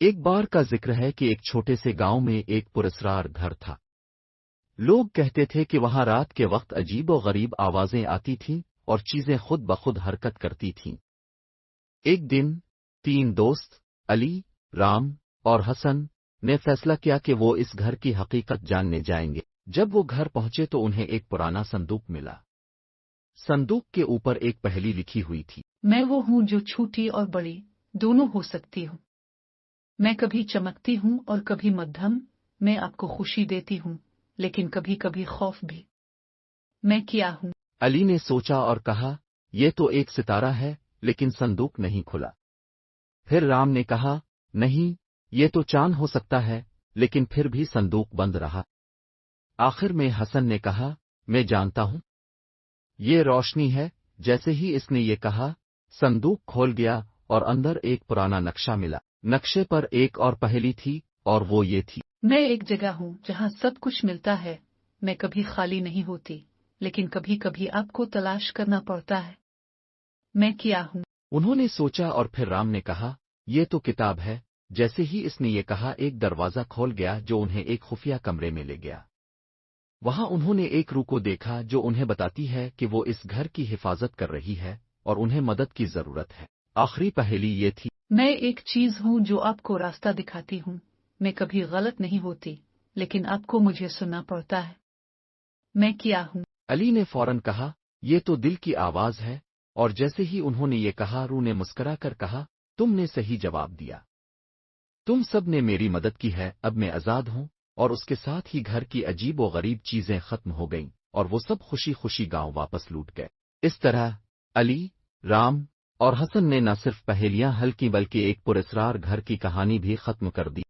ایک بار کا ذکر ہے کہ ایک چھوٹے سے گاؤں میں ایک پراسرار گھر تھا۔ لوگ کہتے تھے کہ وہاں رات کے وقت عجیب و غریب آوازیں آتی تھیں اور چیزیں خود بخود حرکت کرتی تھیں۔ ایک دن 3 دوست علی، رام اور حسن نے فیصلہ کیا کہ وہ اس گھر کی حقیقت جاننے جائیں گے۔ جب وہ گھر پہنچے تو انہیں ایک پرانا صندوق ملا۔ صندوق کے اوپر ایک پہلی لکھی ہوئی تھی۔ میں وہ ہوں جو چھوٹی اور بڑی دونوں ہو سکتی ہوں۔ میں کبھی چمکتی ہوں اور کبھی مدھم، میں آپ کو خوشی دیتی ہوں لیکن کبھی کبھی خوف بھی۔ میں کیا ہوں؟ علی نے سوچا اور کہا، یہ تو ایک ستارہ ہے، لیکن صندوق نہیں کھلا۔ پھر رام نے کہا، نہیں، یہ تو چاند ہو سکتا ہے، لیکن پھر بھی صندوق بند رہا۔ آخر میں حسن نے کہا، میں جانتا ہوں، یہ روشنی ہے۔ جیسے ہی اس نے یہ کہا، صندوق کھول گیا اور اندر ایک پرانا نقشہ ملا۔ نقشے پر ایک اور پہلی تھی، اور وہ یہ تھی۔ میں ایک جگہ ہوں جہاں سب کچھ ملتا ہے، میں کبھی خالی نہیں ہوتی، لیکن کبھی کبھی آپ کو تلاش کرنا پڑتا ہے۔ میں کیا ہوں؟ انہوں نے سوچا اور پھر رام نے کہا، یہ تو کتاب ہے۔ جیسے ہی اس نے یہ کہا، ایک دروازہ کھول گیا جو انہیں ایک خفیہ کمرے میں لے گیا۔ وہاں انہوں نے ایک روح کو دیکھا جو انہیں بتاتی ہے کہ وہ اس گھر کی حفاظت کر رہی ہے اور انہیں مدد کی ضرورت ہے۔ آخری پہلی یہ تھی۔ میں ایک چیز ہوں جو آپ کو راستہ دکھاتی ہوں، میں کبھی غلط نہیں ہوتی، لیکن آپ کو مجھے سننا پڑتا ہے۔ میں کیا ہوں؟ علی نے فوراً کہا، یہ تو دل کی آواز ہے، اور جیسے ہی انہوں نے یہ کہا، روح نے مسکرا کر کہا، تم نے صحیح جواب دیا۔ تم سب نے میری مدد کی ہے، اب میں آزاد ہوں۔ اور اس کے ساتھ ہی گھر کی عجیب و غریب چیزیں ختم ہو گئیں اور وہ سب خوشی خوشی گاؤں واپس لوٹ گئے۔ اس طرح علی، رام اور حسن نے نہ صرف پہیلیاں حل کی بلکہ ایک پراسرار گھر کی کہانی بھی ختم کر دی۔